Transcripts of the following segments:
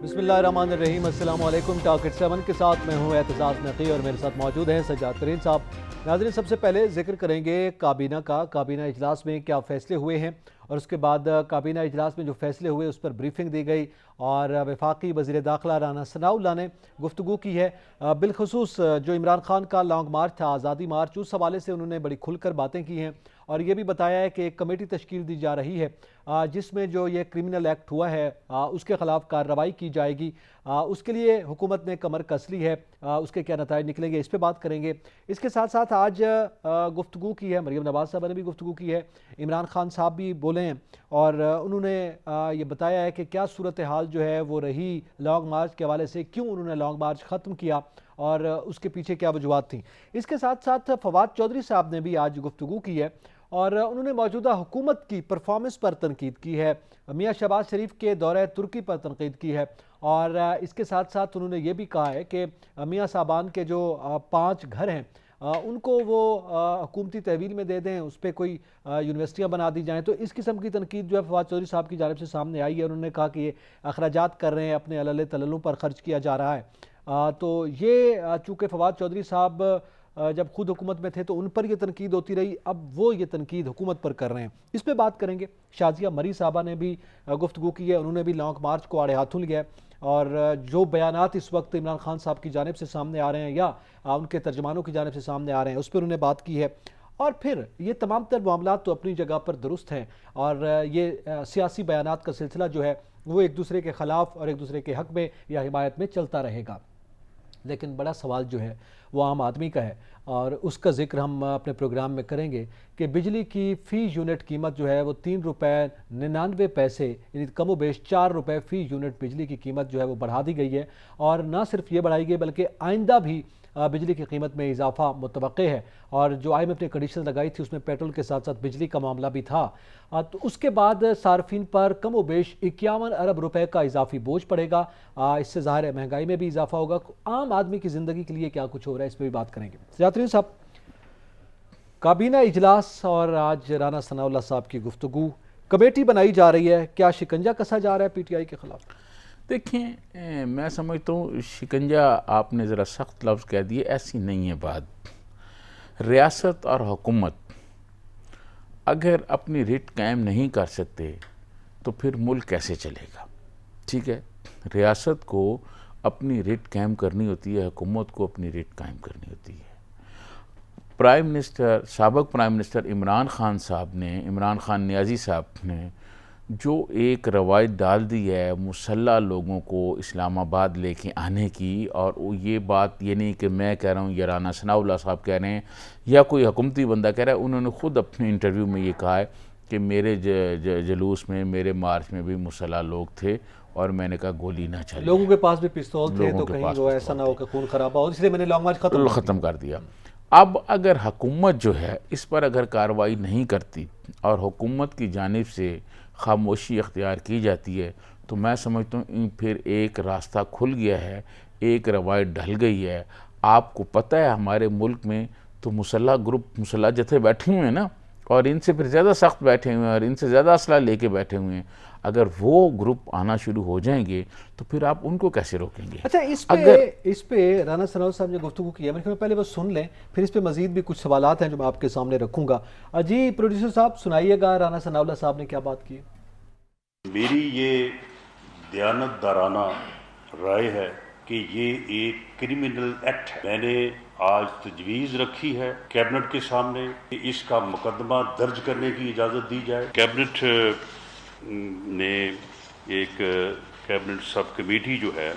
बिस्मिल्लाहिर्रहमानिर्रहीम। अस्सलाम वालेकुम। टारगेट 7 के साथ मैं हूँ एतजाज़ नकी और मेरे साथ मौजूद हैं सज्जाद तरीन साहब। नाज़रीन, सबसे पहले जिक्र करेंगे काबीना का। काबीना इजलास में क्या फ़ैसले हुए हैं और उसके बाद काबीना इजलास में जो फ़ैसले हुए उस पर ब्रीफिंग दी गई और वफाकी वज़ीर दाखिला राना सनाउल्लाह ने गुफ्तगू की है। बिलखसूस जो इमरान खान का लॉन्ग मार्च था, आज़ादी मार्च, उस हवाले से उन्होंने बड़ी खुलकर बातें की हैं और ये भी बताया है कि एक कमेटी तश्कील दी जा रही है जिसमें जो ये क्रिमिनल एक्ट हुआ है उसके खिलाफ कार्रवाई की जाएगी। उसके लिए हुकूमत ने कमर कस ली है। उसके क्या नताइज निकलेंगे, इस पर बात करेंगे। इसके साथ साथ आज गुफ्तगू की है, मरीम नवाज साहब ने भी गुफ्तगू की है, इमरान खान साहब भी बोले हैं और उन्होंने ये बताया है कि क्या सूरत हाल जो है वो रही लॉन्ग मार्च के हवाले से, क्यों उन्होंने लॉन्ग मार्च ख़त्म किया और उसके पीछे क्या वजूहत थी। इसके साथ साथ फवाद चौधरी साहब ने भी आज गुफ्तगू की है और उन्होंने मौजूदा हुकूमत की परफॉर्मेंस पर तनकीद की है, मियाँ शहबाज शरीफ के दौरे तुर्की पर तनकीद की है और इसके साथ साथ उन्होंने ये भी कहा है कि मियाँ साहबान के जो 5 घर हैं उनको वो हुकूमती तहवील में दे दें, उस पर कोई यूनिवर्सिटियाँ बना दी जाएँ। तो इस किस्म की तनकीद जो है फवाद चौधरी साहब की जानिब से सामने आई है। उन्होंने कहा कि ये अखराजात कर रहे हैं, अपने अलल तललों पर ख़र्च किया जा रहा है। तो ये चूँकि फवाद चौधरी साहब जब खुद हुकूमत में थे तो उन पर यह तनकीद होती रही, अब वो ये तनकीद हुकूमत पर कर रहे हैं। इस पर बात करेंगे। शाजिया मरी साहबा ने भी गुफ्तगू की है, उन्होंने भी लॉन्ग मार्च को आड़े हाथों लिया है और जो बयानात इस वक्त इमरान खान साहब की जानिब से सामने आ रहे हैं या उनके तर्जमानों की जानिब से सामने आ रहे हैं उस पर उन्होंने बात की है। और फिर ये तमाम तर मामला तो अपनी जगह पर दुरुस्त हैं और ये सियासी बयानात का सिलसिला जो है वो एक दूसरे के ख़िलाफ़ और एक दूसरे के हक़ में या हिमायत में चलता रहेगा। लेकिन बड़ा सवाल जो है वो आम आदमी का है और उसका जिक्र हम अपने प्रोग्राम में करेंगे कि बिजली की फ़ी यूनिट कीमत जो है वो 3 रुपये 99 पैसे यानी कमो बेश 4 रुपये फ़ी यूनिट बिजली की कीमत जो है वो बढ़ा दी गई है। और न सिर्फ ये बढ़ाई गई बल्कि आइंदा भी बिजली की कीमत में इजाफा मुतवक्के है और जो IMF ने कंडीशन लगाई थी उसमें पेट्रोल के साथ साथ बिजली का मामला भी था। तो उसके बाद सार्फिन पर कम व बेश 51 अरब रुपए का इजाफी बोझ पड़ेगा। इससे ज़ाहिर है महंगाई में भी इजाफा होगा। आम आदमी की ज़िंदगी के लिए क्या कुछ हो रहा है इस पर भी बात करेंगे। यात्रियों साहब, काबीना इजलास और आज राना सनाउल्लाह साहब की गुफ्तगू, कमेटी बनाई जा रही है, क्या शिकंजा कसा जा रहा है PTI के खिलाफ? देखिए, मैं समझता हूँ शिकंजा आपने ज़रा सख्त लफ्ज़ कह दिए, ऐसी नहीं है बात। रियासत और हुकूमत अगर अपनी रिट कायम नहीं कर सकते तो फिर मुल्क कैसे चलेगा? ठीक है, रियासत को अपनी रिट कायम करनी होती है, हुकूमत को अपनी रिट कायम करनी होती है। प्राइम मिनिस्टर, साबिक़ प्राइम मिनिस्टर इमरान खान नियाज़ी साहब ने जो एक रवायत डाल दी है मुसल्ला लोगों को इस्लामाबाद लेके आने की, और वो ये बात ये नहीं कि मैं कह रहा हूँ या राना सनाउल्लाह साहब कह रहे हैं या कोई हुकूमती बंदा कह रहा है, उन्होंने ख़ुद अपने इंटरव्यू में ये कहा है कि मेरे जलूस में, मेरे मार्च में भी मुसल्ला लोग थे और मैंने कहा गोली ना चले। लोगों के पास भी पिस्तौल थे तो कहीं वो ऐसा ना हो कि खून खराबा हो, इसलिए मैंने लॉन्ग मार्च ख़त्म कर दिया। अब अगर हुकूमत जो है इस पर अगर कार्रवाई नहीं करती और हुकूमत की जानिब से खामोशी अख्तियार की जाती है तो मैं समझता हूँ फिर एक रास्ता खुल गया है, एक रवायत ढल गई है। आपको पता है हमारे मुल्क में तो मुसल्ला ग्रुप, मुसल्ला जत्थे बैठे हुए हैं ना, और इनसे फिर ज़्यादा सख्त बैठे हुए हैं और इनसे ज़्यादा असला लेके बैठे हुए हैं। अगर वो ग्रुप आना शुरू हो जाएंगे तो फिर आप उनको कैसे रोकेंगे? अच्छा, इस पे राना सनाउल्लाह साहब ने गुफ्तगू की है, मैं पहले वो सुन लें, फिर इस पे मजीद भी कुछ सवालात हैं जो मैं आपके सामने रखूंगा। जी प्रोड्यूसर साहब, सुनाइएगा राना सनाउल्लाह साहब ने क्या बात की है। मेरी ये दयानतदाराना राय है कि ये एक क्रिमिनल एक्ट है। मैंने आज तजवीज़ रखी है कैबिनेट के सामने कि इसका मुकदमा दर्ज करने की इजाज़त दी जाए। कैबिनेट ने एक कैबिनेट सब कमेटी जो है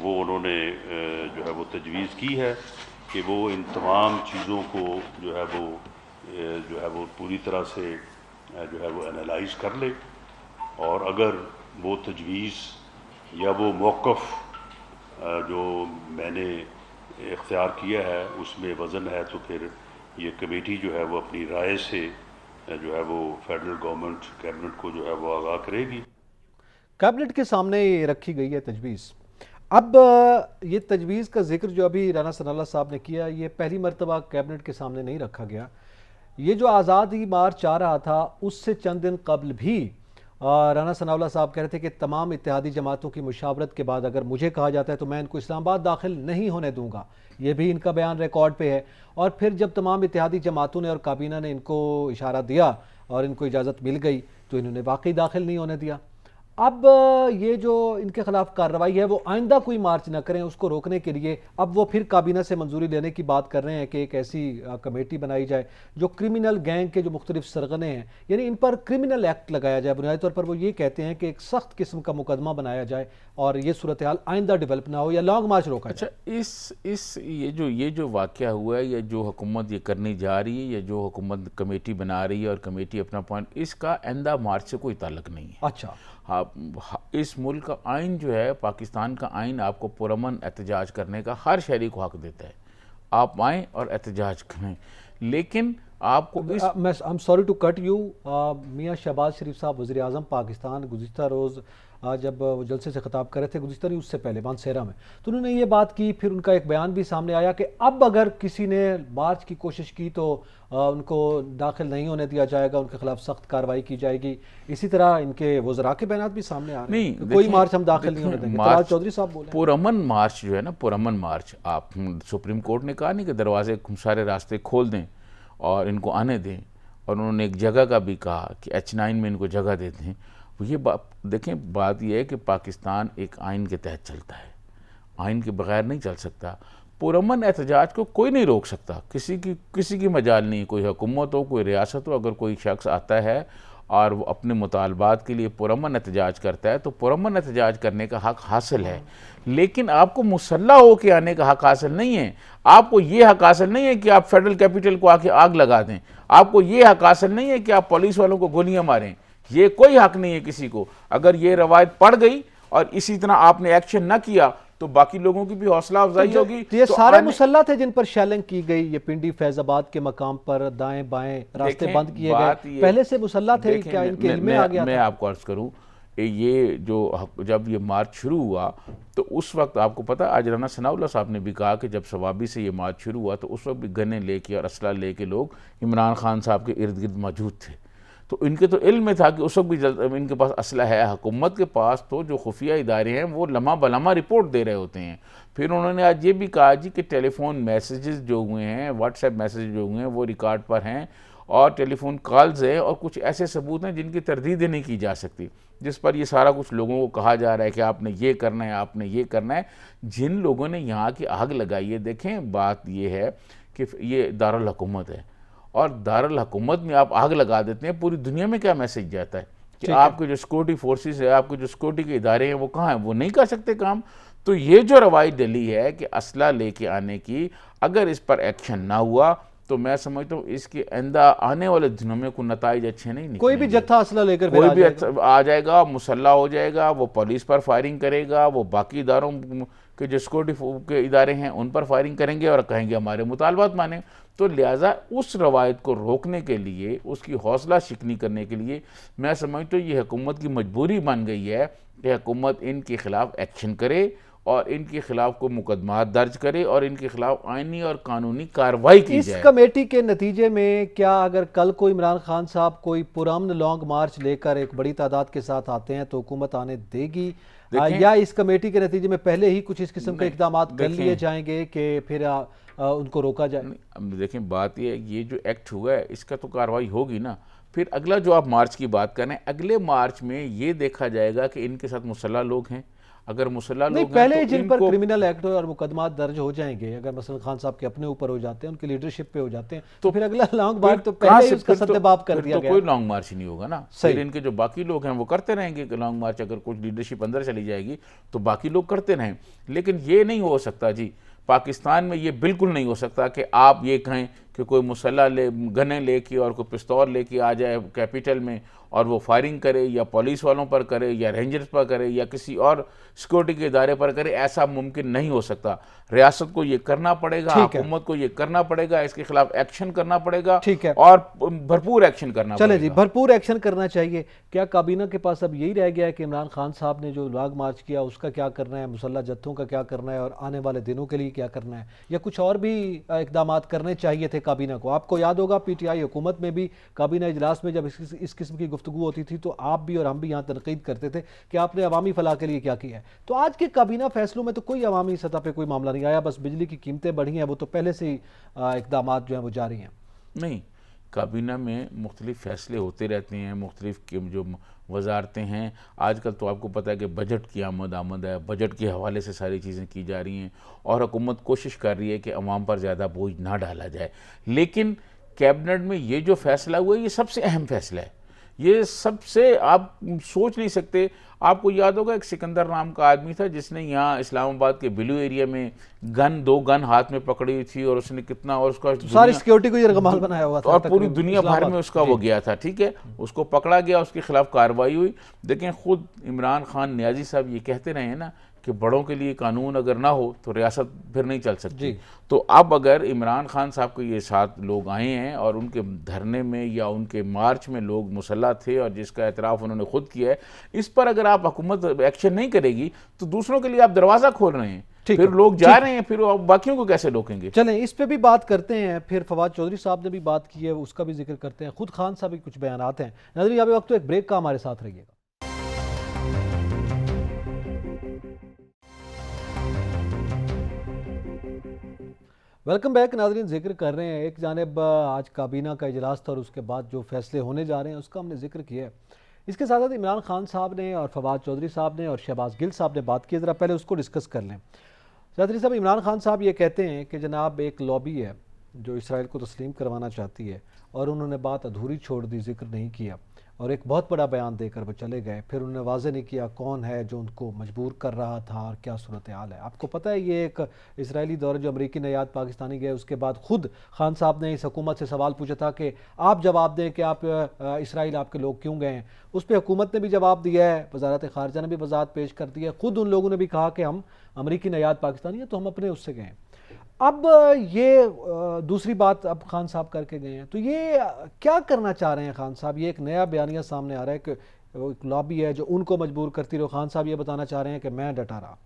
वो उन्होंने जो है वो तजवीज़ की है कि वो इन तमाम चीज़ों को जो है वो पूरी तरह से जो है वो एनालाइज़ कर ले और अगर वो तजवीज़ या वो मौक़िफ़ जो मैंने इख्तियार किया है उसमें वज़न है तो फिर ये कमेटी जो है वो अपनी राय से जो है वो फेडरल गवर्नमेंट कैबिनेट को जो है वो आगाह करेगी। कैबिनेट के सामने रखी गई है तजवीज़। अब ये तजवीज़ का जिक्र जो अभी राना सनाउल्लाह साहब ने किया, ये पहली मरतबा कैबिनेट के सामने नहीं रखा गया। ये जो आज़ादी मार्च आ रहा था उससे चंद दिन कबल भी राना सनाउल्लाह साहब कह रहे थे कि तमाम इत्तेहादी जमातों की मुशावरत के बाद अगर मुझे कहा जाता है तो मैं इनको इस्लामाबाद दाखिल नहीं होने दूंगा, ये भी इनका बयान रिकॉर्ड पे है। और फिर जब तमाम इत्तेहादी जमातों ने और काबीना ने इनको इशारा दिया और इनको इजाज़त मिल गई तो इन्होंने वाकई दाखिल नहीं होने दिया। अब ये जो इनके खिलाफ कार्रवाई है वो आइंदा कोई मार्च ना करें, उसको रोकने के लिए अब वो फिर काबीना से मंजूरी लेने की बात कर रहे हैं कि एक ऐसी कमेटी बनाई जाए जो क्रिमिनल गैंग के जो मुख्तलिफ सरगने हैं, यानी इन पर क्रिमिनल एक्ट लगाया जाए। बुनियादी तौर पर वो ये कहते हैं कि एक सख्त किस्म का मुकदमा बनाया जाए और ये सूरत हाल आइंदा डेवलप ना हो या लॉन्ग मार्च रोका जाए। अच्छा, ये जो वाक़या हुआ है, या जो हुकूमत ये करने जा रही है, या जो हुकूमत कमेटी बना रही है और कमेटी अपना पॉइंट, इसका आइंदा मार्च से कोई ताल्लुक नहीं है। अच्छा, इस मुल्क का आइन जो है, पाकिस्तान का आइन आपको पुरअमन एहतजाज करने का हर शहरी को हक देता है, आप आएँ और एहतजाज करें। लेकिन आपको मैं I am sorry to cut you, Mian Shahbaz शरीफ साहब वज़ीर आज़म पाकिस्तान गुज़िश्ता रोज़ जब वो जलसे से खिताब कर रहे थे, गुज़िश्ता नहीं उससे पहले मानसेरा में, तो उन्होंने ये बात की। फिर उनका एक बयान भी सामने आया कि अब अगर किसी ने मार्च की कोशिश की तो उनको दाखिल नहीं होने दिया जाएगा, उनके खिलाफ सख्त कार्रवाई की जाएगी। इसी तरह इनके वज़रा के बयान भी सामने आ रहे हैं कि कोई मार्च हम दाखिल नहीं होने देंगे। तलाल चौधरी साहब बोले पुरअमन मार्च जो है ना, पुरअमन मार्च, आप सुप्रीम कोर्ट ने कहा नहीं कि दरवाजे सारे रास्ते खोल दें और इनको आने दें, और उन्होंने एक जगह का भी कहा कि H9 में इनको जगह देते हैं। ये बात देखें, बात यह है कि पाकिस्तान एक आइन के तहत चलता है, आइन के बगैर नहीं चल सकता। पुरअमन एहतजाज को कोई नहीं रोक सकता, किसी की मजाल नहीं, कोई हुकूमत हो, कोई रियासत हो। अगर कोई शख्स आता है और वो अपने मुतालबात के लिए पुरअमन एहतजाज करता है तो पुरअमन एहतजाज करने का हक हासिल है, लेकिन आपको मुसल्ला होके आने का हक हासिल नहीं है। आपको ये हक हासिल नहीं है कि आप फेडरल कैपिटल को आके आग लगा दें, आपको ये हक हासिल नहीं है कि आप पुलिस वालों को गोलियां मारें, ये कोई हक नहीं है किसी को। अगर ये रवायत पड़ गई और इसी तरह आपने एक्शन न किया तो बाकी लोगों की भी हौसला अफजाई होगी। ये सारे मुसल्ला थे जिन पर शेलिंग की गई, ये पिंडी फैजाबाद के मकाम पर दाएं बाएं रास्ते बंद किए गए, पहले से मुसल्ला थे क्या? इनके इल्म में आ गया? मैं आपको अर्ज करूं, ये जो जब ये मार्च शुरू हुआ तो उस वक्त आपको पता, आज राना सनाउल्लाह साहब ने भी कहा कि जब सवाबी से ये मार्च शुरू हुआ तो उस वक्त भी गन्ने लेके और असला लेके लोग इमरान खान साहब के इर्द गिर्द मौजूद थे। तो इनके तो इल्म में था कि उस वक्त भी इनके पास असला है। हुकूमत के पास तो जो खुफिया इदारे हैं वो लम्हा बलम्हा रिपोर्ट दे रहे होते हैं। फिर उन्होंने आज ये भी कहा जी कि टेलीफोन मैसेजेस जो हुए हैं, व्हाट्सएप मैसेज जो हुए हैं वो रिकॉर्ड पर हैं और टेलीफोन कॉल्स हैं और कुछ ऐसे सबूत हैं जिनकी तरदीद नहीं की जा सकती, जिस पर ये सारा कुछ लोगों को कहा जा रहा है कि आपने ये करना है, आपने ये करना है। जिन लोगों ने यहाँ की आग लगाई है, देखें बात ये है कि ये दारुल हुकूमत है और दारुल हुकूमत में आप आग लगा देते हैं, पूरी दुनिया में क्या मैसेज जाता है कि आपके जो सिक्योरिटी फोर्सेस है, आपके जो सिक्योरिटी के इदारे हैं वो कहाँ हैं, वो नहीं कर सकते काम। तो ये जो रवायत डली है कि असला लेके आने की, अगर इस पर एक्शन ना हुआ तो मैं समझता हूँ इसके आइंदा आने वाले दिनों में कोई नताइज अच्छे नहीं निकलेंगे। कोई भी जत्था असला लेकर कोई भी आ जाएगा, मुसल्ला हो जाएगा, वो पुलिस पर फायरिंग करेगा, वो बाकी इदारों के जो सिक्योरिटी के इदारे हैं उन पर फायरिंग करेंगे और कहेंगे हमारे मुतालबात माने। तो लिहाजा उस रवायत को रोकने के लिए, उसकी हौसला शिकनी करने के लिए मैं समझता हूँ ये हुकूमत की मजबूरी बन गई है कि हुकूमत इनके खिलाफ एक्शन करे और इनके खिलाफ कोई मुकदमा दर्ज करे और इनके खिलाफ आईनी और कानूनी कार्रवाई की जाए। इस कमेटी के नतीजे में क्या अगर कल को इमरान खान साहब कोई पुरअमन लॉन्ग मार्च लेकर एक बड़ी तादाद के साथ आते हैं तो हुकूमत आने देगी, या इस कमेटी के नतीजे में पहले ही कुछ इस किस्म के इक़दाम कर लिए जाएंगे कि फिर उनको रोका जाए? देखें बात ये है, ये जो एक्ट हुआ है इसका तो कार्रवाई होगी ना। फिर अगला जो आप मार्च की बात कर रहे हैं, अगले मार्च में ये देखा जाएगा कि इनके साथ मुसल्ला लोग हैं। अगर मुसल्ला लोग पहले हैं, तो जिन पर क्रिमिनल एक्ट और मुकदमा दर्ज हो जाएंगे, अगर मसलन खान साहब के अपने ऊपर हो जाते हैं, उनकी लीडरशिप पे हो जाते हैं, तो फिर अगला लॉन्ग मार्च तो पहले ही उसका सद्देबाब कर दिया गया। कोई लॉन्ग मार्च ही नहीं होगा ना। फिर इनके जो बाकी लोग हैं वो करते रहेंगे कि लॉन्ग मार्च, अगर कुछ लीडरशिप अंदर चली जाएगी तो बाकी लोग करते रहें। लेकिन ये नहीं हो सकता जी, पाकिस्तान में ये बिल्कुल नहीं हो सकता कि आप ये कहें कि कोई मुसल्ला ले, गने लेके और कोई पिस्तौल लेके आ जाए कैपिटल में और वो फायरिंग करे, या पुलिस वालों पर करे, या रेंजर्स पर करे, या किसी और सिक्योरिटी के इदारे पर करे। ऐसा मुमकिन नहीं हो सकता। रियासत को ये करना पड़ेगा, हुकूमत को ये करना पड़ेगा, इसके खिलाफ एक्शन करना पड़ेगा, ठीक है, और भरपूर एक्शन करना पड़ेगा। चले जी, भरपूर एक्शन करना चाहिए। क्या काबीना के पास अब यही रह गया है कि इमरान खान साहब ने जो लॉन्ग मार्च किया उसका क्या करना है, मुसल्ला जत्थों का क्या करना है और आने वाले दिनों के लिए क्या करना है, या कुछ और भी इकदाम करने चाहिए थे काबीना को। आपको याद होगा पीटीआई हुकूमत में भी काबीना इजलास में जब इस किस्म की गुफ्तगू होती थी तो आप भी और हम भी यहाँ तनकीद करते थे कि आपने अवामी फलाह के लिए क्या किया है। तो आज के काबीना फैसलों में तो कोई अवामी सतह पर कोई मामला नहीं आया, बस बिजली की कीमतें बढ़ी हैं, वो तो पहले से ही इकदाम जो हैं वो जारी हैं। नहीं, काबीना में मुख्तलिफ फ़ैसले होते रहते हैं, मुख्तलिफ जो वजारतें हैं। आजकल तो आपको पता है कि बजट की आमद है, बजट के हवाले से सारी चीज़ें की जा रही हैं और हुकूमत कोशिश कर रही है कि अवाम पर ज़्यादा बोझ ना डाला जाए। लेकिन कैबिनेट में ये जो फ़ैसला हुआ है ये सबसे अहम फ़ैसला है, ये सबसे आप सोच नहीं सकते। आपको याद होगा एक सिकंदर नाम का आदमी था जिसने यहाँ इस्लामाबाद के बिलू एरिया में दो गन हाथ में पकड़ी हुई थी और उसने कितना, और उसका सारी सिक्योरिटी को यरगमाल बनाया हुआ था और पूरी दुनिया भर में उसका वो गया था। ठीक है, उसको पकड़ा गया, उसके खिलाफ कार्रवाई हुई। देखें, खुद इमरान खान नियाजी साहब ये कहते रहे हैं ना कि बड़ों के लिए कानून अगर ना हो तो रियासत फिर नहीं चल सकती। तो अब अगर इमरान खान साहब के ये साथ लोग आए हैं और उनके धरने में या उनके मार्च में लोग मुसल्लह थे और जिसका एतराफ़ उन्होंने खुद किया है, इस पर अगर आप हुकूमत एक्शन नहीं करेगी तो दूसरों के लिए आप दरवाज़ा खोल रहे हैं, फिर लोग जा रहे हैं, फिर आप बाकियों को कैसे रोकेंगे। चलें इस पे भी बात करते हैं। फिर फवाद चौधरी साहब ने भी बात की है, उसका भी जिक्र करते हैं। खुद खान साहब के कुछ बयानात हैं। नाज़रीन, अभी वक्त तो एक ब्रेक का, हमारे साथ रहिएगा। वेलकम बैक नाज़रीन। जिक्र कर रहे हैं, एक जानिब आज काबीना का इजलास था और उसके बाद जो फैसले होने जा रहे हैं उसका हमने जिक्र किया है। इसके साथ साथ इमरान खान साहब ने और फवाद चौधरी साहब ने और शहबाज गिल साहब ने बात की, ज़रा पहले उसको डिस्कस कर लें। चौधरी साहब, इमरान खान साहब ये कहते हैं कि जनाब एक लॉबी है जो इसराइल को तस्लीम करवाना चाहती है और उन्होंने बात अधूरी छोड़ दी, जिक्र नहीं किया और एक बहुत बड़ा बयान देकर वो चले गए। फिर उन्होंने वाज़ेह नहीं किया कौन है जो उनको मजबूर कर रहा था और क्या सूरत हाल है। आपको पता है ये एक इसराइली दौरे जो अमरीकी नयाद पाकिस्तानी गए, उसके बाद खुद खान साहब ने इस हुकूमत से सवाल पूछा था कि आप जवाब दें कि आप इसराइल आपके लोग क्यों गए हैं। उस पर हुकूमत ने भी जवाब दिया है, वजारत ख़ारजा ने भी वजाहत पेश कर दी है, खुद उन लोगों ने भी कहा कि हम अमरीकी नयाद पाकिस्तानी हैं तो हम अपने उससे गए। अब ये दूसरी बात अब खान साहब करके गए हैं, तो ये क्या करना चाह रहे हैं खान साहब? ये एक नया बयानिया सामने आ रहा है कि एक लॉबी है जो उनको मजबूर करती रहो। खान साहब ये बताना चाह रहे हैं कि मैं डटा रहा।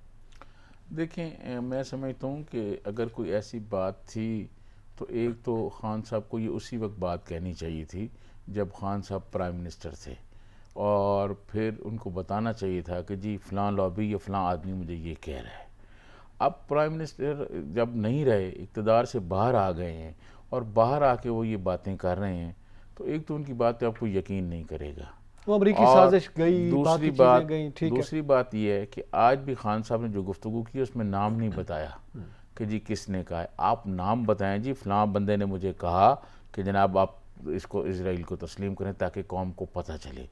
देखें, मैं समझता हूँ कि अगर कोई ऐसी बात थी तो एक तो खान साहब को ये उसी वक्त बात कहनी चाहिए थी जब खान साहब प्राइम मिनिस्टर थे, और फिर उनको बताना चाहिए था कि जी फ़लाँ लॉबी या फ़लाँ आदमी मुझे ये कह रहा है। अब प्राइम मिनिस्टर जब नहीं रहे, इक़्तिदार से बाहर आ गए हैं और बाहर आके वो ये बातें कर रहे हैं, तो एक तो उनकी बात पे आपको यकीन नहीं करेगा, वो अमरीकी साजिश गई, दूसरी बात ये है कि आज भी खान साहब ने जो गुफ्तगू की उसमें नाम नहीं बताया कि जी किसने कहा है। आप नाम बताएं, जी फ़लाँ बंदे ने मुझे कहा कि जनाब आप इसको इजराइल को तस्लीम करें ताकि कौम को पता चले।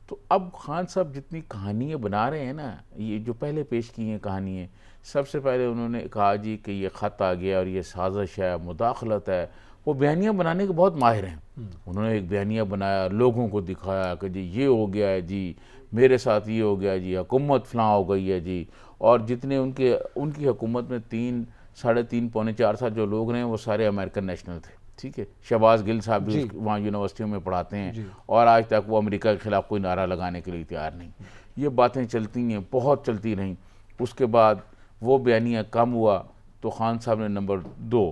तो अब खान साहब जितनी कहानियाँ बना रहे हैं ना, ये जो पहले पेश की हैं कहानियाँ, सबसे पहले उन्होंने कहा जी कि ये ख़त आ गया और ये साजिश है, मुदाखलत है। वो बयानियाँ बनाने के बहुत माहिर हैं। उन्होंने एक बयानिया बनाया, लोगों को दिखाया कि जी ये हो गया है, जी मेरे साथ ये हो गया है, जी हुकूमत फ़लाँ हो गई है जी। और जितने उनकी हुकूमत में 3, साढ़े 3, पौने 4 साल जो लोग रहे हैं वो सारे अमेरिकन नेशनल थे। ठीक है, शहबाज गिल साहब भी वहाँ यूनिवर्सिटियों में पढ़ाते हैं और आज तक वो अमेरिका के ख़िलाफ़ कोई नारा लगाने के लिए तैयार नहीं। ये बातें चलती हैं, बहुत चलती रहीं। उसके बाद वो बयानिया कम हुआ तो खान साहब ने नंबर 2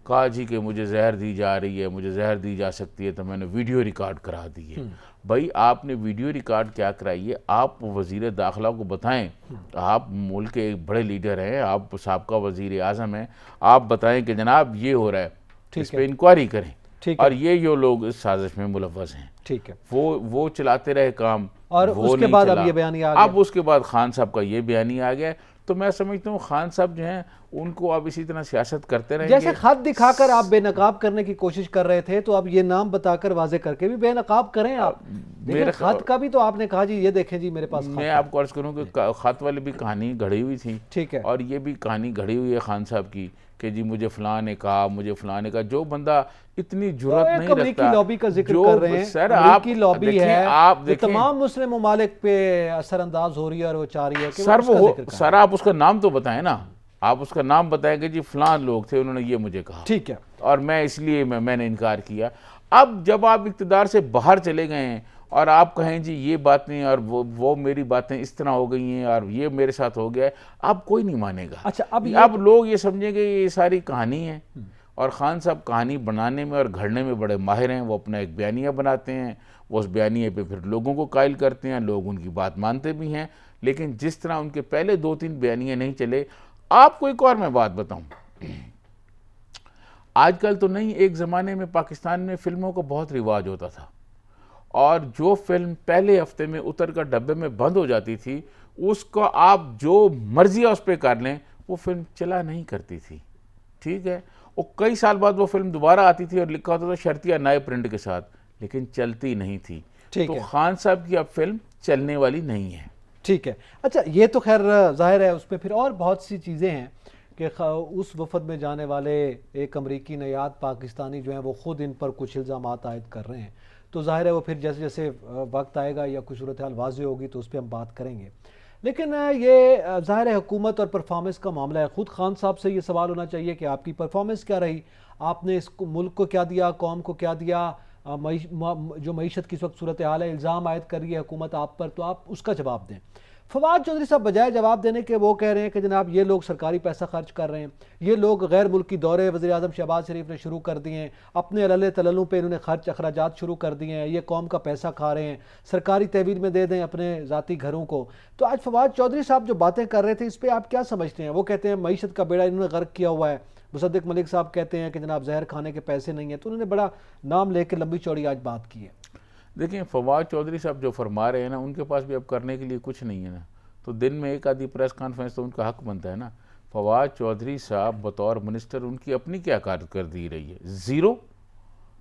कहा जी कि मुझे जहर दी जा रही है, मुझे जहर दी जा सकती है, तो मैंने वीडियो रिकॉर्ड करा दी है। भाई आपने वीडियो रिकॉर्ड क्या कराई है? आप वज़ीर दाखिला को बताएं, आप मुल्क के एक बड़े लीडर हैं, आप साबका वज़ीर आज़म हैं, आप बताएं कि जनाब ये हो रहा है, इस पर इंक्वायरी करें और ये जो लोग इस साजिश में मुलव्वस हैं। ठीक है, वो चलाते रहे काम और उसके बाद अब ये बयानिया आ गया। अब उसके बाद खान साहब का ये बयानिया आ गया। तो मैं समझता हूँ खान साहब जो हैं उनको अब इसी तरह सियासत करते रहेंगे। जैसे खत दिखाकर आप बेनकाब करने की कोशिश कर रहे थे, तो अब ये नाम बताकर वाजे करके भी बेनकाब करें आप। मेरे खत का भी तो आपने कहा जी ये देखें जी मेरे पास। मैं आपको अर्ज करूँ कि खत वाली भी कहानी घड़ी हुई थी। ठीक है, और ये भी कहानी घड़ी हुई है खान साहब की कि जी मुझे फ़लाँ ने कहा, मुझे फ़लाँ ने कहा। जो बंदा इतनी जुर्रत नहीं रखता, लॉबी का जिक्र कर रहे हैं, सर आपकी लॉबी है, आप तमाम मुस्लिम ममालिक पे असरअंदाज हो रही है और वो चाह रही है कि सर आप उसका नाम तो बताएं ना, आप उसका नाम बताएं कि जी फ़लाँ लोग थे, उन्होंने ये मुझे कहा। ठीक है, और मैं इसलिए मैंने इनकार किया। अब जब आप इक़्तिदार से बाहर चले गए हैं और आप कहें जी ये बातें और वो मेरी बातें इस तरह हो गई हैं और ये मेरे साथ हो गया है, अब कोई नहीं मानेगा। अच्छा, अब लोग ये समझेंगे ये सारी कहानी है और ख़ान साहब कहानी बनाने में और घड़ने में बड़े माहिर हैं। वो अपना एक बयानिया बनाते हैं, वो उस बयानिए पे फिर लोगों को कायल करते हैं, लोग उनकी बात मानते भी हैं। लेकिन जिस तरह उनके पहले 2-3 बयानिए नहीं चले। आपको एक और मैं बात बताऊं, आजकल तो नहीं, एक ज़माने में पाकिस्तान में फ़िल्मों का बहुत रिवाज होता था और जो फिल्म पहले हफ्ते में उतर कर डब्बे में बंद हो जाती थी, उसको आप जो मर्जी उस पर कर लें, वो फिल्म चला नहीं करती थी। ठीक है, और कई साल बाद वो फिल्म दोबारा आती थी और लिखा होता था शर्तिया नए प्रिंट के साथ, लेकिन चलती नहीं थी। तो खान साहब की अब फिल्म चलने वाली नहीं है। ठीक है, अच्छा, ये तो खैर जाहिर है, उसमें फिर और बहुत सी चीज़ें हैं कि उस वफद में जाने वाले एक अमरीकी नयाद पाकिस्तानी जो हैं वो ख़ुद इन पर कुछ इल्ज़ाम आयद कर रहे हैं। तो जाहिर है वो फिर जैसे जैसे वक्त आएगा या कुछ सूरत हाल वाज़ेह होगी तो उस पर हम बात करेंगे। लेकिन ये ज़ाहिर है हुकूमत और परफॉर्मेंस का मामला है। ख़ुद खान साहब से ये सवाल होना चाहिए कि आपकी परफॉर्मेंस क्या रही, आपने इस मुल्क को क्या दिया, कौम को क्या दिया। जो मईशत की इस वक्त सूरत हाल है, इल्ज़ाम आयद कर रही है हुकूमत आप पर, तो आप उसका जवाब दें। फवाद चौधरी साहब बजाय जवाब देने के वो कह रहे हैं कि जनाब ये लोग सरकारी पैसा खर्च कर रहे हैं, ये लोग गैर मुल्की दौरे वज़ीर आज़म शहबाज शरीफ ने शुरू कर दिए हैं, अपने अल्ले तलल्लु पे इन्होंने खर्च अखराजात शुरू कर दिए हैं, ये कौम का पैसा खा रहे हैं, सरकारी तहवील में दे दें अपने ज़ाती घरों को। तो आज फवाद चौधरी साहब जो बातें कर रहे थे, इस पर आप क्या समझते हैं? वो कहते हैं मईशत का बेड़ा इन्होंने गर्क किया हुआ है। मुसद्दिक मलिक साहब कहते हैं कि जनाब जहर खाने के पैसे नहीं हैं। तो उन्होंने बड़ा नाम लेकर लंबी चौड़ी आज बात की है। देखिए, फवाद चौधरी साहब जो फरमा रहे हैं ना, उनके पास भी अब करने के लिए कुछ नहीं है ना, तो दिन में एक आधी प्रेस कॉन्फ्रेंस तो उनका हक बनता है ना। फवाद चौधरी साहब बतौर मिनिस्टर उनकी अपनी क्या कारकर्दगी रही है? ज़ीरो।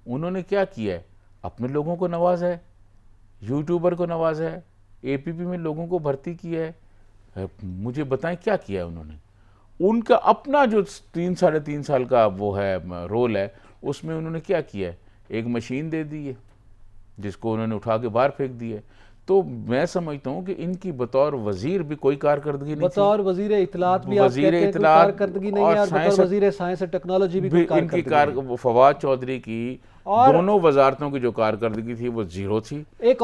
उन्होंने क्या किया है? अपने लोगों को नवाजा है, यूट्यूबर को नवाजा है, APP में लोगों को भर्ती किया है। मुझे बताएं क्या किया है उन्होंने? उनका अपना जो 3-3.5 साल का वो है रोल है, उसमें उन्होंने क्या किया है? एक मशीन दे दी है जिसको उन्होंने उठा के बाहर फेंक दिया है। तो मैं समझता हूँ कि इनकी बतौर वजीर भी कोई कारकर्दगी नहीं, बतौर वजीर इत्तलात भी वजीर इत्तलात कारकर्दगी नहीं है, और बतौर वजीर साइंस और टेक्नोलॉजी भी कोई कारकर्दगी नहीं। फवाद चौधरी की दोनों वजारतों की जो कारकर्दगी थी वो ज़ीरो थी। एक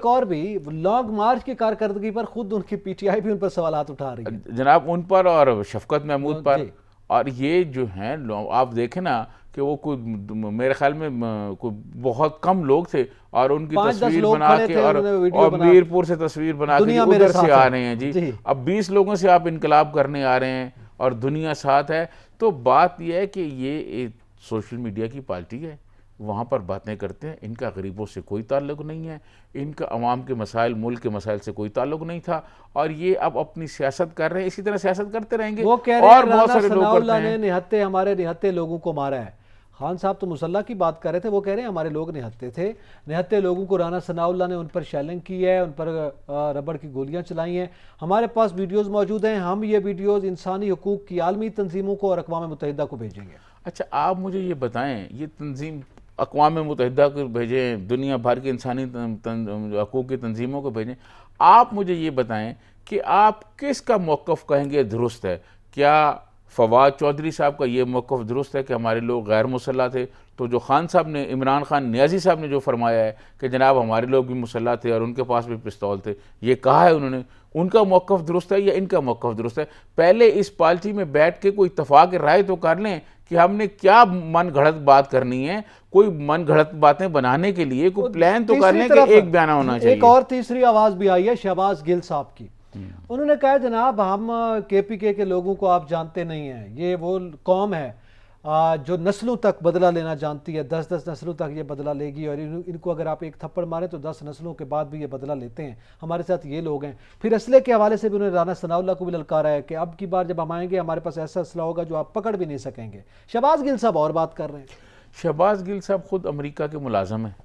और भी लॉन्ग मार्च की कारकर्दगी पर खुद उनकी PTI भी उन पर सवालात उठा रही है जनाब, उन पर और शफकत महमूद पर। और ये जो हैं आप देखें ना कि वो कोई मेरे ख्याल में कोई बहुत कम लोग थे और उनकी तस्वीर बना के और मीरपुर से तस्वीर बना के उधर से आ रहे हैं जी। अब 20 लोगों से आप इनकलाब करने आ रहे हैं और दुनिया साथ है। तो बात यह है कि ये एक सोशल मीडिया की पार्टी है, वहाँ पर बातें करते हैं। इनका गरीबों से कोई ताल्लुक नहीं है, इनका अवाम के मसाइल, मुल्क के मसाइल से कोई ताल्लुक नहीं था, और ये अब अपनी सियासत कर रहे हैं, इसी तरह सियासत करते रहेंगे। वो कह रहे हैं और बहुत सारे लोग करते हैं हमारे निहत्ते लोगों को मारा है। खान साहब तो मुसल्ला की बात कर रहे थे, वो कह रहे हैं हमारे लोग निहत्ते थे, निहत्ते लोगों को राना सनाउल्लाह ने उन पर शेलिंग की है, उन पर रबड़ की गोलियां चलाई हैं। हमारे पास वीडियोस मौजूद हैं, हम ये वीडियोस इंसानी हकूक़ की आलमी तंजीमों को और अक़वाम मुत्तहिदा को भेजेंगे। अच्छा, आप मुझे ये बताएं, ये तंजीम अक़वाम मुत्तहिदा को भेजें, दुनिया भर के इंसानी हकूक़ की तंजीमों को भेजें, आप मुझे ये बताएं कि आप किसका मौक़िफ़ कहेंगे दुरुस्त है? क्या फवाद चौधरी साहब का ये मौक़िफ़ दुरुस्त है कि हमारे लोग गैर मुसल्लह थे? तो जो खान साहब ने, इमरान खान नियाज़ी साहब ने जो फरमाया है कि जनाब हमारे लोग भी मुसल्लह थे और उनके पास भी पिस्तौल थे, ये कहा है उन्होंने, उनका मौक़िफ़ दुरुस्त है या इनका मौक़िफ़ दुरुस्त है? पहले इस पार्टी में बैठ के कोई इत्तफ़ाक़ राय तो कर लें कि हमने क्या मन घड़त बात करनी है। कोई मन घड़त बातें बनाने के लिए कोई प्लान तो कर लें कि एक बयान होना चाहिए। एक और तीसरी आवाज़ भी आई है शहबाज गिल साहब की। उन्होंने कहा जनाब हम KPK के लोगों को आप जानते नहीं हैं, ये वो कौम है जो नस्लों तक बदला लेना जानती है, 10-10 नस्लों तक ये बदला लेगी, और इनको अगर आप एक थप्पड़ मारें तो 10 नस्लों के बाद भी ये बदला लेते हैं। हमारे साथ ये लोग हैं। फिर असले के हवाले से भी उन्होंने राना सनाउल्लाह को भी ललकारा है कि अब की बार जब हम आएंगे हमारे पास ऐसा असला होगा जो आप पकड़ भी नहीं सकेंगे। शहबाज गिल साहब और बात कर रहे हैं। शहबाज गिल साहब खुद अमेरिका के मुलाजम हैं,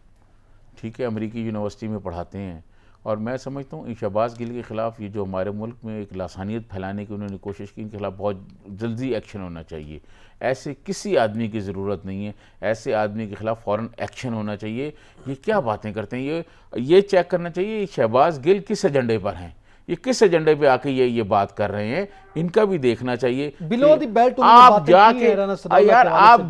ठीक है, अमेरिकी यूनिवर्सिटी में पढ़ाते हैं, और मैं समझता हूँ शहबाज गिल के ख़िलाफ़ ये जो हमारे मुल्क में एक लासानियत फैलाने की उन्होंने कोशिश की, इनके खिलाफ़ बहुत जल्दी एक्शन होना चाहिए। ऐसे किसी आदमी की ज़रूरत नहीं है, ऐसे आदमी के ख़िलाफ़ फ़ौरन एक्शन होना चाहिए। ये क्या बातें करते हैं? ये चेक करना चाहिए शहबाज गिल किस एजेंडे पर हैं, ये किस एजेंडे पे आके ये बात कर रहे हैं, इनका भी देखना चाहिए। बिलो द बेल्ट आप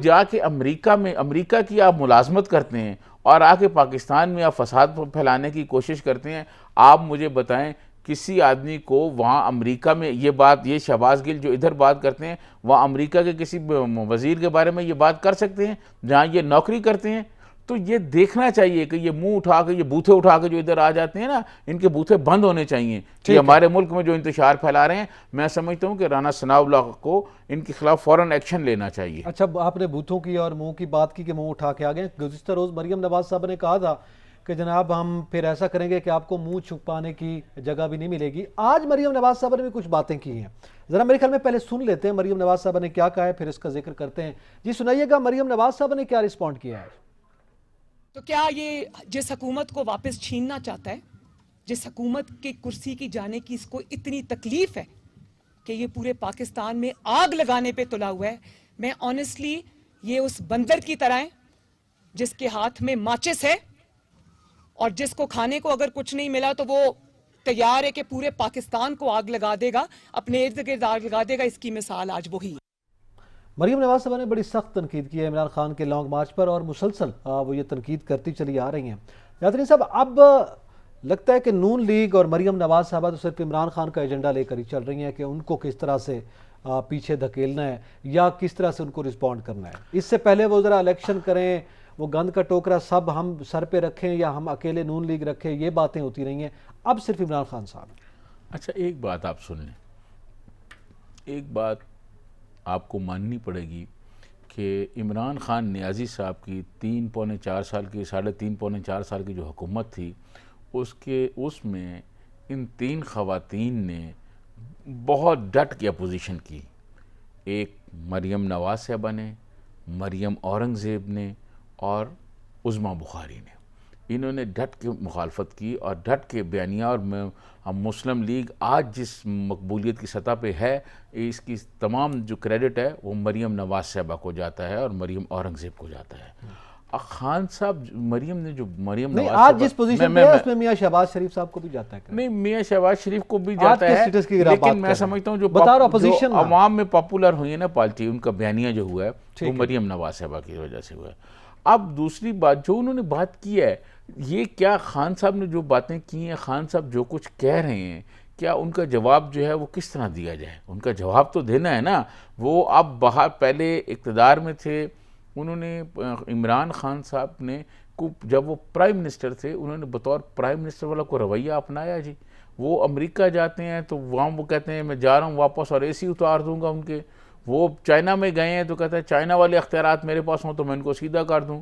जाके अमेरिका की आप मुलाजमत करते हैं और आके पाकिस्तान में आप फसाद फैलाने की कोशिश करते हैं। आप मुझे बताएं किसी आदमी को वहाँ अमेरिका में ये शहबाज गिल जो इधर बात करते हैं, वहाँ अमेरिका के किसी वज़ीर के बारे में ये बात कर सकते हैं जहाँ ये नौकरी करते हैं? तो ये देखना चाहिए कि ये मुंह उठा के, ये बूथे उठा के जो इधर आ जाते हैं ना, इनके बूथे बंद होने चाहिए कि हमारे मुल्क में जो इंतशार फैला रहे हैं। मैं समझता हूँ कि राना सनाउल्लाह को इनके खिलाफ फ़ौरन एक्शन लेना चाहिए। अच्छा, आपने बूथों की और मुंह की बात की कि मुंह उठा के आ गए। गुज़िश्ता रोज़ मरियम नवाज साहब ने कहा था कि जनाब हम फिर ऐसा करेंगे कि आपको मुंह छुपाने की जगह भी नहीं मिलेगी। आज मरियम नवाज साहब ने भी कुछ बातें की हैं, ज़रा मेरे ख्याल में पहले सुन लेते हैं मरियम नवाज साहब ने क्या कहा है, फिर इसका जिक्र करते हैं। जी सुनाइएगा, मरियम नवाज साहब ने क्या रिस्पॉन्ड किया है। तो क्या ये जिस हुकूमत को वापस छीनना चाहता है, जिस हुकूमत की कुर्सी की जाने की इसको इतनी तकलीफ है कि ये पूरे पाकिस्तान में आग लगाने पे तुला हुआ है, मैं ऑनेस्टली ये उस बंदर की तरह है जिसके हाथ में माचिस है और जिसको खाने को अगर कुछ नहीं मिला तो वो तैयार है कि पूरे पाकिस्तान को आग लगा देगा, अपने इर्द गिर्द आग लगा देगा। इसकी मिसाल आज वही है। मरियम नवाज साहब ने बड़ी सख्त तनकीद की है इमरान खान के लॉन्ग मार्च पर और मुसलसल वो ये तनकीद करती चली आ रही हैं। नाज़रीन साहब, अब लगता है कि नून लीग और मरियम नवाज साहब तो सिर्फ इमरान खान का एजेंडा लेकर ही चल रही हैं कि उनको किस तरह से पीछे धकेलना है या किस तरह से उनको रिस्पॉन्ड करना है। इससे पहले वो ज़रा इलेक्शन करें, वो गंद का टोकरा सब हम सर पे रखें या हम अकेले नून लीग रखें, ये बातें होती रही हैं। अब सिर्फ इमरान खान साहब। अच्छा, एक बात आप सुन लें, एक बात आपको माननी पड़ेगी कि इमरान खान नियाज़ी साहब की 3 पौने 4 साल की 3.5 पौने 4 साल की जो हुकूमत थी, उसमें इन 3 ख़वातीन ने बहुत डट के अपोजिशन की। एक मरियम नवाज साहबा ने, मरियम औरंगज़ेब ने और उज़्मा बुखारी ने, इन्होंने डट के मुखालफत की और डट के बयानिया। और मुस्लिम लीग आज जिस मकबूलियत की सतह पे है, इसकी तमाम जो क्रेडिट है वो मरियम नवाज साहबा को जाता है और मरियम औरंगज़ेब को जाता है। खान साहब, मरियम नवाज आज जिस पोजीशन पे है उसमें मियां शहबाज शरीफ साहब को भी जाता है। नहीं, मियां शहबाज शरीफ को भी जाता है, लेकिन मैं समझता हूँ जो अवाम में पॉपुलर हुई है ना पार्टी, उनका बयानिया जो हुआ है वो मरियम नवाज साहबा की वजह से हुआ है। अब दूसरी बात जो उन्होंने बात की है, ये क्या खान साहब ने जो बातें की हैं, खान साहब जो कुछ कह रहे हैं, क्या उनका जवाब जो है वो किस तरह दिया जाए? उनका जवाब तो देना है ना। वो अब बाहर पहले इक़्तिदार में थे, उन्होंने इमरान खान साहब ने जब वो प्राइम मिनिस्टर थे, उन्होंने बतौर प्राइम मिनिस्टर वाला को रवैया अपनाया जी। वो अमेरिका जाते हैं तो वहाँ वो कहते हैं मैं जा रहा हूँ वापस और AC उतार दूँगा उनके। वो चाइना में गए हैं तो कहते हैं चाइना वाले अख्तियारात मेरे पास हों तो मैं उनको सीधा कर दूँ।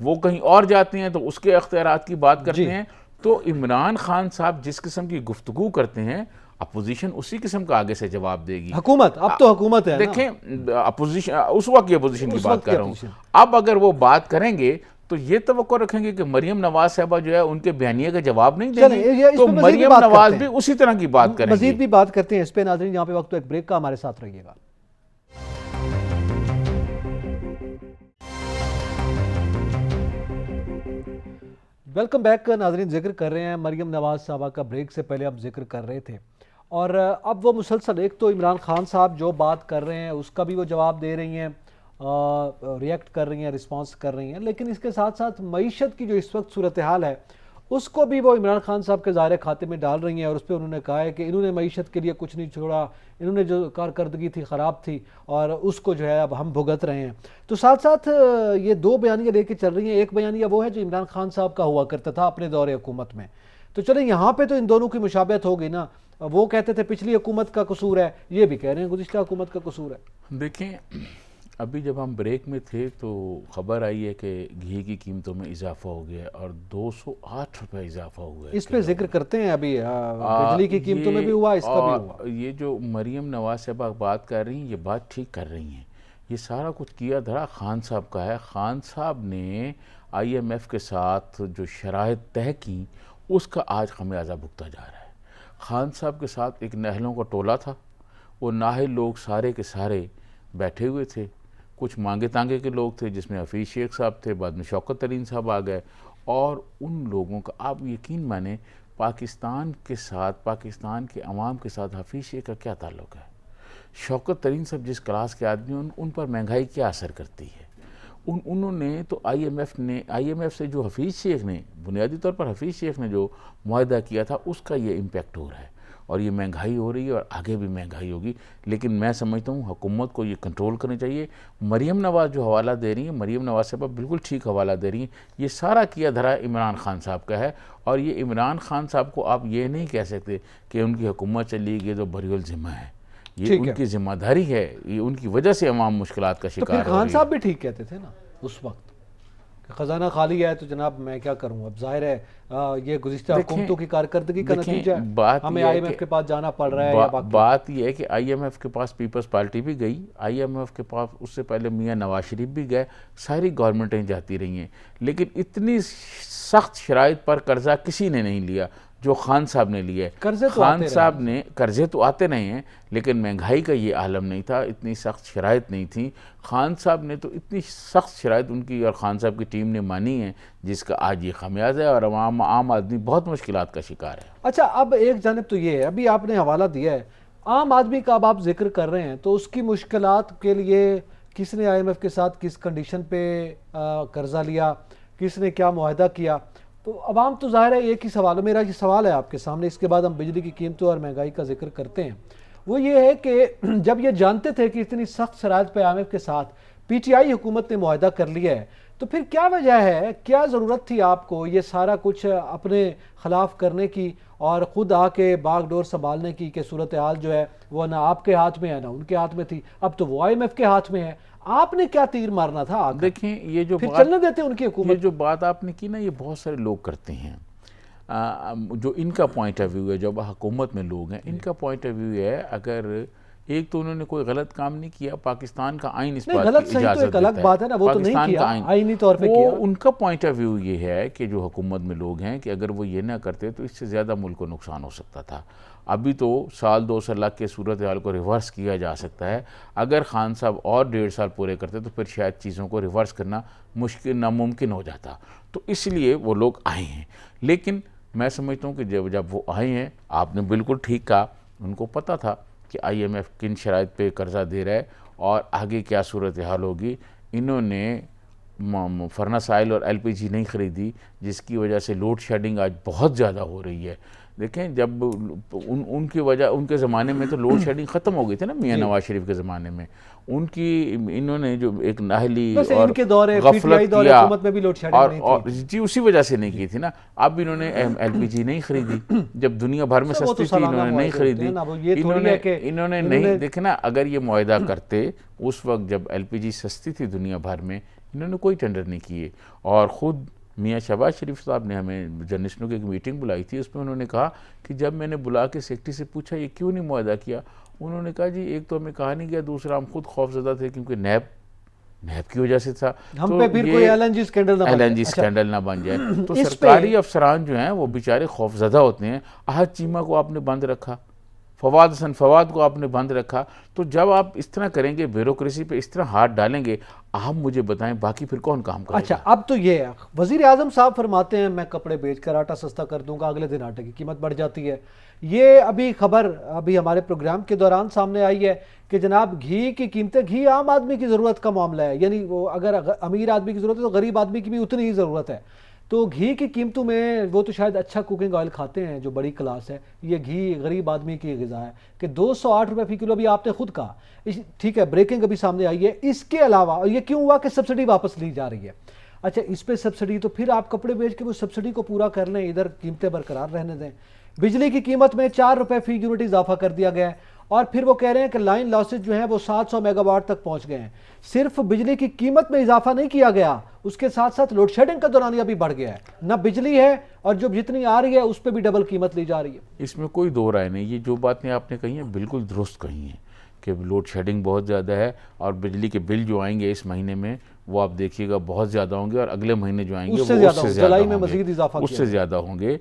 वो कहीं और जाते हैं तो उसके अख्तियारात की बात करते हैं। तो इमरान खान साहब जिस किस्म की गुफ्तगू करते हैं, अपोजिशन उसी किस्म का आगे से जवाब देगी। हुकूमत, अब तो हुकूमत है, देखें अपोजिशन उस वक्त की अपोजिशन की बात कर रहा हूँ। अब अगर वो बात करेंगे तो ये तवक्को रखेंगे कि मरियम नवाज साहबा जो है उनके बयानिए का जवाब नहीं देंगे, तो मरियम नवाज भी उसी तरह की बात करेंगे। मजीद भी बात करते हैं इस पे। नाज़रीन, यहाँ पे वक्त तो एक ब्रेक का, हमारे साथ रहिएगा। वेलकम बैक नाज़रीन। जिक्र कर रहे हैं मरियम नवाज साहबा का, ब्रेक से पहले हम जिक्र कर रहे थे और अब वो मुसलसल, एक तो इमरान खान साहब जो बात कर रहे हैं उसका भी वो जवाब दे रही हैं, रिएक्ट कर रही हैं, रिस्पांस कर रही हैं, लेकिन इसके साथ साथ मईशत की जो इस वक्त सूरत हाल है उसको भी वो इमरान खान साहब के ज़ाहिर खाते में डाल रही हैं। और उस पर उन्होंने कहा है कि इन्होंने मईशत के लिए कुछ नहीं छोड़ा, इन्होंने जो कारकर्दगी थी ख़राब थी और उसको जो है अब हम भुगत रहे हैं। तो साथ साथ ये 2 बयानियाँ लेके चल रही हैं। एक बयानिया वो है जो इमरान खान साहब का हुआ करता था अपने दौरे हुकूमत में, तो चले यहाँ पर तो इन दोनों की मुशाबहत हो गई ना। वो कहते थे पिछली हुकूमत का कसूर है, ये भी कह रहे हैं गुज़िश्ता हुकूमत का कसूर है। देखें, अभी जब हम ब्रेक में थे तो ख़बर आई है कि घी की कीमतों में इजाफा हो गया और 208 रुपये इजाफा हुआ है। इस पे जिक्र करते हैं अभी, बिजली की कीमतों में भी हुआ, इसका भी हुआ। ये जो मरियम नवाज साहबा बात कर रही हैं, ये बात ठीक कर रही हैं। ये सारा कुछ किया धरा खान साहब का है। खान साहब ने IMF के साथ जो शराइत तय की उसका आज खमियाजा भुगता जा रहा है। खान साहब के साथ एक नाहलों का टोला था, वो नाहिल लोग सारे के सारे बैठे हुए थे। कुछ मांगे तांगे के लोग थे जिसमें हफीज़ शेख साहब थे, बाद में शौकत तरीन साहब आ गए। और उन लोगों का आप यकीन माने, पाकिस्तान के साथ, पाकिस्तान के अवाम के साथ हफीज़ शेख का क्या ताल्लुक़ है? शौकत तरीन साहब जिस क्लास के आदमी, उन पर महंगाई क्या असर करती है? उन्होंने तो IMF से जो हफीज़ शेख ने, बुनियादी तौर पर हफीज़ शेख ने जो मुआहदा किया था उसका ये इम्पेक्ट हो रहा है। और ये महंगाई हो रही है और आगे भी महंगाई होगी। लेकिन मैं समझता हूँ हुकूमत को ये कंट्रोल करनी चाहिए। मरीम नवाज़ जो हवाला दे रही हैं, मरीम नवाज़ साहब बिल्कुल ठीक हवाला दे रही हैं। ये सारा किया धरा इमरान खान साहब का है, और ये इमरान खान साहब को आप ये नहीं कह सकते कि उनकी हुकूमत चली गई तो बरियल ज़िम्मा है। ये उनकी जिम्मेदारी है, ये उनकी वजह से अवाम मुश्किलात का शिकार हो रही है। खान साहब भी ठीक कहते थे ना उस वक्त, खजाना खाली है तो जनाब मैं क्या करूं। अब जाहिर है ये गुज़िश्ता हुकूमतों की कारकर्दगी का नतीजा है। बात हमें IMF के पास जाना पड़ रहा है या बात ये है कि IMF के पास पीपल्स पार्टी भी गई, IMF के पास उससे पहले मियाँ नवाज शरीफ भी गए, सारी गवर्नमेंटें जाती रही हैं, लेकिन इतनी सख्त शराइत पर कर्जा किसी ने नहीं लिया जो खान साहब ने लिए। खान साहब ने कर्जे तो आते रहे हैं, लेकिन महंगाई का ये आलम नहीं था, इतनी सख्त शराइत नहीं थी। खान साहब ने तो इतनी सख्त शराइत उनकी और खान साहब की टीम ने मानी है, जिसका आज ये खमियाजा है, और आम आदमी बहुत मुश्किलात का शिकार है। अच्छा, अब एक जानिब तो ये है, अभी आपने हवाला दिया है आम आदमी का, अब आप जिक्र कर रहे हैं, तो उसकी मुश्किलात के लिए किसने IMF के साथ किस कंडीशन पे कर्जा लिया, किसने क्या मुआहदा किया, तो अवाम तो ज़ाहिर है एक ही सवाल है। मेरा ये सवाल है आपके सामने, इसके बाद हम बिजली की कीमतों और महंगाई का जिक्र करते हैं। वो ये है कि जब ये जानते थे कि इतनी सख्त शराइत पे IMF के साथ PTI हुकूमत ने मुआहदा कर लिया है, तो फिर क्या वजह है, क्या ज़रूरत थी आपको ये सारा कुछ अपने ख़िलाफ़ करने की और ख़ुद आके बागडोर संभालने की, कि सूरत हाल जो है वो ना आपके हाथ में है ना उनके हाथ में थी, अब तो वो IMF के हाथ में है। आपने क्या तीर मारना था? देखें, ये जो फिर चलने देते उनकी हुकूमत। ये जो बात आपने की ना, ये बहुत सारे लोग करते हैं। जो इनका पॉइंट ऑफ व्यू है, जो हुकूमत में लोग हैं, इनका पॉइंट ऑफ व्यू है, अगर एक तो उन्होंने कोई गलत काम नहीं किया, पाकिस्तान का आइन इस बात की इजाज़त देता है, अलग बात है ना, वो तो नहीं किया, आईनी तौर पे किया। उनका पॉइंट ऑफ व्यू ये है कि जो हुकूमत में लोग हैं कि अगर वो ये ना करते तो इससे ज़्यादा मुल्क को नुकसान हो सकता था। अभी तो साल 2 साल के सूरत हाल को रिवर्स किया जा सकता है। अगर खान साहब और 1.5 साल पूरे करते तो फिर शायद चीज़ों को रिवर्स करना मुश्किल, नामुमकिन हो जाता। तो इसलिए वो लोग आए हैं। लेकिन मैं समझता हूँ कि जब वो आए हैं, आपने बिल्कुल ठीक कहा, उनको पता था कि IMF किन शराइत पे कर्जा दे रहा है और आगे क्या सूरत हाल होगी। इन्होंने फर्नेस ऑयल और LPG नहीं ख़रीदी, जिसकी वजह से लोड शेडिंग आज बहुत ज़्यादा हो रही है। देखें, जब उनकी वजह, उनके ज़माने में तो लोड शेडिंग ख़त्म हो गई थी ना, मियाँ नवाज शरीफ के ज़माने में। उनकी इन्होंने जो एक नाहली और गफलत किया, और जी उसी वजह से नहीं की थी ना। अब इन्होंने LPG नहीं खरीदी, जब दुनिया भर में सस्ती थी इन्होंने नहीं खरीदी। इन्होंने नहीं, देखना, अगर ये मुआहदा करते उस वक्त जब LPG सस्ती थी दुनिया भर में, इन्होंने कोई टेंडर नहीं किए। और ख़ुद मियाँ शहबाज शरीफ साहब ने हमें जर्नलिस्टों की एक मीटिंग बुलाई थी, उसमें उन्होंने कहा कि जब मैंने बुला के सेक्रेटरी से पूछा ये क्यों नहीं मुआहदा किया, उन्होंने कहा जी एक तो हमें कहा नहीं गया, दूसरा हम खुद खौफजदा थे क्योंकि नैब की वजह से था, हम तो पे फिर कोई LNG स्कैंडल ना बन जाए। तो सरकारी अफसरान जो हैं वो बेचारे खौफजदा होते हैं। आहद चीमा को आपने बंद रखा, फवाद हसन फवाद को आपने बंद रखा। तो जब आप इस तरह करेंगे, ब्यूरोक्रेसी पे इस तरह हाथ डालेंगे, आप मुझे बताएं बाकी फिर कौन काम करेगा? अच्छा, अब तो ये है, वज़ीर आज़म साहब फरमाते हैं मैं कपड़े बेचकर आटा सस्ता कर दूंगा, अगले दिन आटे की कीमत बढ़ जाती है। ये अभी खबर अभी हमारे प्रोग्राम के दौरान सामने आई है कि जनाब घी की कीमतें, घी आम आदमी की ज़रूरत का मामला है, यानी वो अगर अमीर आदमी की ज़रूरत है तो गरीब आदमी की भी उतनी ही ज़रूरत है। तो घी की कीमतों में वो तो शायद अच्छा कुकिंग ऑयल खाते हैं जो बड़ी क्लास है, ये घी गरीब आदमी की ग़िज़ा है कि 208 रुपये फ़ी किलो अभी आपने खुद कहा, ठीक है, ब्रेकिंग अभी सामने आई है। इसके अलावा ये क्यों हुआ कि सब्सिडी वापस ली जा रही है? अच्छा, इस पर सब्सिडी, तो फिर आप कपड़े बेच के वो सब्सिडी को पूरा कर लें, इधर कीमतें बरकरार रहने दें। बिजली की कीमत में 4 रुपये फ़ी यूनिट इजाफा कर दिया गया है, और फिर वो कह रहे हैं कि लाइन लॉसेज जो हैं वो 700 मेगावाट तक पहुंच गए हैं। सिर्फ बिजली की कीमत में इजाफा नहीं किया गया, उसके साथ साथ लोड शेडिंग का दौरानिया भी बढ़ गया है, ना बिजली है और जो जितनी आ रही है उस पर भी डबल कीमत ली जा रही है। इसमें कोई दो राय नहीं, ये जो बातें आपने कही हैं बिल्कुल दुरुस्त कही हैं कि लोड शेडिंग बहुत ज़्यादा है, और बिजली के बिल जो आएंगे इस महीने में वो आप देखिएगा बहुत ज़्यादा होंगे, और अगले महीने जो आएंगे वो उससे ज़्यादा होंगे।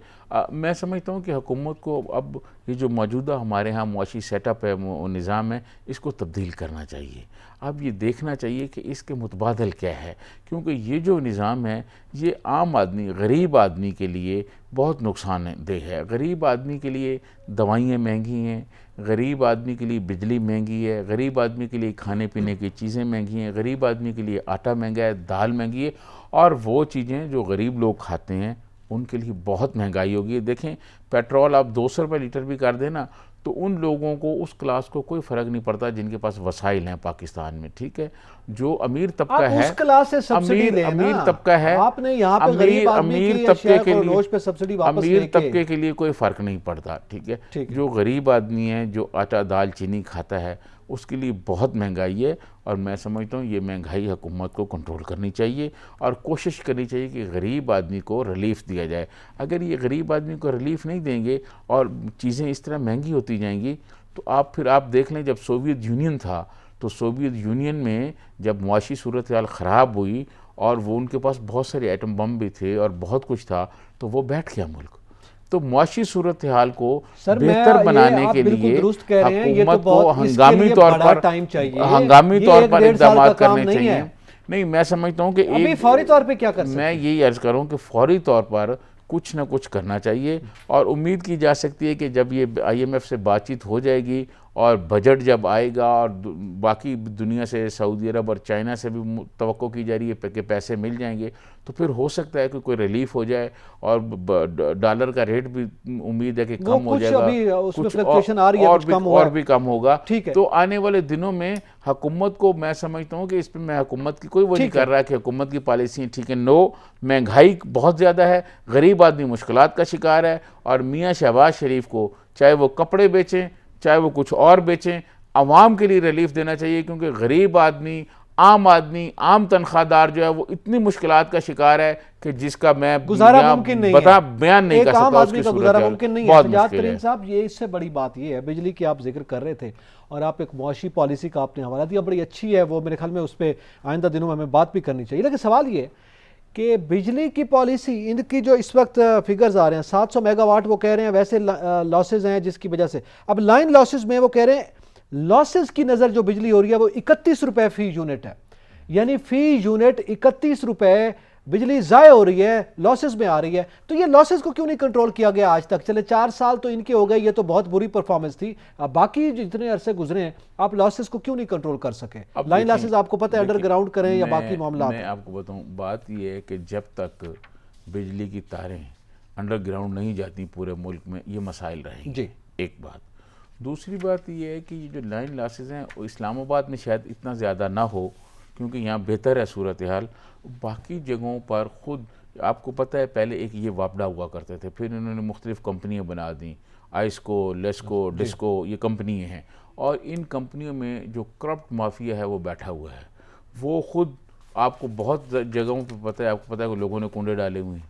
मैं समझता हूँ कि हुकूमत को अब ये जो मौजूदा हमारे यहाँ मुआशी सेटअप है, निज़ाम है, इसको तब्दील करना चाहिए। अब ये देखना चाहिए कि इसके मुतबादल क्या है, क्योंकि ये जो निज़ाम है ये आम आदमी, गरीब आदमी के लिए बहुत नुकसानदेह है। गरीब आदमी के लिए दवाइयाँ महंगी हैं, गरीब आदमी के लिए बिजली महंगी है, गरीब आदमी के लिए खाने पीने की चीज़ें महंगी हैं, गरीब आदमी के लिए आटा महंगा है, दाल महंगी है, और वो चीज़ें जो गरीब लोग खाते हैं उनके लिए बहुत महंगाई होगी। देखें, पेट्रोल आप 200 रुपये लीटर भी कर देना तो उन लोगों को, उस क्लास को कोई फ़र्क नहीं पड़ता जिनके पास वसाइल हैं पाकिस्तान में, ठीक है। जो अमीर तबका आप है, उस क्लास से सब्सिडी लेना। अमीर तबका है, आपने यहाँ पे गरीब आदमी अमीर की तबके के नोश पे सब्सिडी लिए, वापस अमीर लेके। तबके के लिए कोई फ़र्क नहीं पड़ता, ठीक है। ठीक है। जो गरीब आदमी है, जो आटा दाल चीनी खाता है, उसके लिए बहुत महंगाई है। और मैं समझता हूँ ये महंगाई हुकूमत को कंट्रोल करनी चाहिए और कोशिश करनी चाहिए कि गरीब आदमी को रिलीफ दिया जाए। अगर ये गरीब आदमी को रिलीफ नहीं देंगे और चीज़ें इस तरह महंगी होती जाएंगी तो फिर आप देख लें, जब सोवियत यूनियन था तो सोवियत यूनियन में जब मुआशी सूरत हाल ख़राब हुई और वो उनके पास बहुत सारे एटम बम भी थे और बहुत कुछ था, तो वो बैठ गया मुल्क। तो मुआशी सूरत हाल को बेहतर बनाने के लिए हुकूमत को हंगामी तौर पर इक़दाम करने चाहिए। नहीं, मैं समझता हूँ कि फौरी तौर पे क्या कर सकते हैं? मैं यही अर्ज़ करूँ कि फौरी तौर पर कुछ ना कुछ करना चाहिए और उम्मीद की जा सकती है कि जब ये IMF से बातचीत हो जाएगी और बजट जब आएगा और बाकी दुनिया से, सऊदी अरब और चाइना से भी तवक्को की जा रही है कि पैसे मिल जाएंगे, तो फिर हो सकता है कि कोई रिलीफ हो जाए और डॉलर का रेट भी उम्मीद है कि कम हो जाएगा, कुछ फ्लक्चुएशन आ रही है, और भी कम होगा। ठीक है। तो आने वाले दिनों में हुकूमत को, मैं समझता हूँ कि इस पर मैं हुकूमत की कोई वो नहीं कर रहा है कि हुकूमत की पॉलिसी ठीक है। नो, महंगाई बहुत ज़्यादा है, गरीब आदमी मुश्किलात का शिकार है और मियाँ शहबाज शरीफ को चाहे वो कपड़े बेचें चाहे वो कुछ और बेचें, आवाम के लिए रिलीफ देना चाहिए। क्योंकि गरीब आदमी, आम तनख्वाहदार जो है वो इतनी मुश्किलात का शिकार है कि जिसका मैं गुजारा मुमकिन नहीं है, बयान नहीं कर सकता। आम आदमी का गुजारा मुमकिन नहीं है। बहुत सजाद मुश्किल तरीन है। साहब, ये इससे बड़ी बात ये है, बिजली की आप जिक्र कर रहे थे और आप एक मुआशी पॉलिसी का आपने हवाला दिया, बड़ी अच्छी है वो, मेरे ख्याल में उस पर आइंदा दिनों में हमें बात भी करनी चाहिए। लेकिन सवाल ये कि बिजली की पॉलिसी, इनकी जो इस वक्त फिगर्स आ रहे हैं 700 मेगावाट वो कह रहे हैं, वैसे लॉसेज हैं जिसकी वजह से अब लाइन लॉसेज में वो कह रहे हैं लॉसेज की नज़र जो बिजली हो रही है वो 31 रुपए फी यूनिट है, यानी फी यूनिट 31 रुपए बिजली ज़ाय हो रही है, लॉसेज में आ रही है। तो ये लॉसेज को क्यों नहीं कंट्रोल किया गया आज तक? चले 4 साल तो इनके हो गए, ये तो बहुत बुरी परफॉर्मेंस थी। अब बाकी जितने अरसे गुजरे हैं आप लॉसेज को क्यों नहीं कंट्रोल कर सके? लाइन लॉसेज आपको पता है अंडरग्राउंड करें या बाकी मामला? मैं आपको बताऊं, बात ये है कि जब तक बिजली की तारें अंडरग्राउंड नहीं जाती पूरे मुल्क में, ये मसाइल रहेंगे जी। एक बात। दूसरी बात ये है कि ये जो लाइन लॉसेज हैं वो इस्लामाबाद में शायद इतना ज़्यादा ना हो क्योंकि यहाँ बेहतर है सूरत हाल। बाकी जगहों पर खुद आपको पता है पहले एक ये वापडा हुआ करते थे, फिर इन्होंने मुख्तलिफ कंपनियाँ बना दी, आइस्को, लेस्को, डिस्को, ये कंपनियाँ हैं और इन कंपनियों में जो करप्ट माफिया है वो बैठा हुआ है। वो खुद आपको बहुत जगहों पे पता है, आपको पता है कि लोगों ने कुंडे डाले हुए हैं,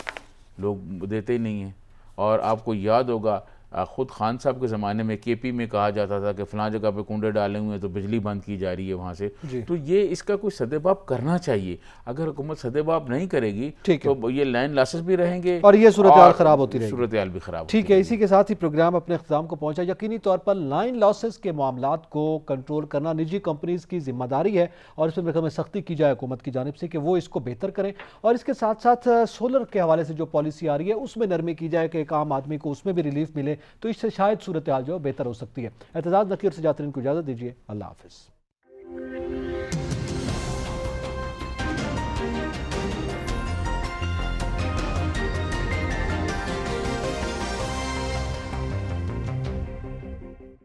लोग देते ही नहीं हैं। और आपको याद होगा ख़ुद खान साहब के ज़माने में KP में कहा जाता था कि फ़लाँ जगह पे कुंडे डाले हुए हैं तो बिजली बंद की जा रही है वहाँ से। तो ये इसका कोई सदेबाब करना चाहिए। अगर हुकूमत सदेबाब नहीं करेगी तो ये लाइन लॉसेस भी रहेंगे और ये सूरत हाल ख़राब होती रहेगी, सूरत हाल भी ख़राब। ठीक है, इसी के साथ ही प्रोग्राम अपने इख्तिताम को पहुँचा। यकीनी तौर पर लाइन लॉसेस के मामलात को कंट्रोल करना निजी कंपनीज़ की जिम्मेदारी है और इसमें मेरे में सख्ती की जाए हुकूमत की जानिब से कि वो इसको बेहतर करें और इसके साथ साथ सोलर के हवाले से जो पॉलिसी आ रही है उसमें नरमी की जाए कि एक आम आदमी को उसमें भी रिलीफ मिले, तो इससे शायद सूरत हाल जो बेहतर हो सकती है। एतजाज़ नकीर से जातरीन को इजाज़त दीजिए। अल्लाह हाफ़िज़।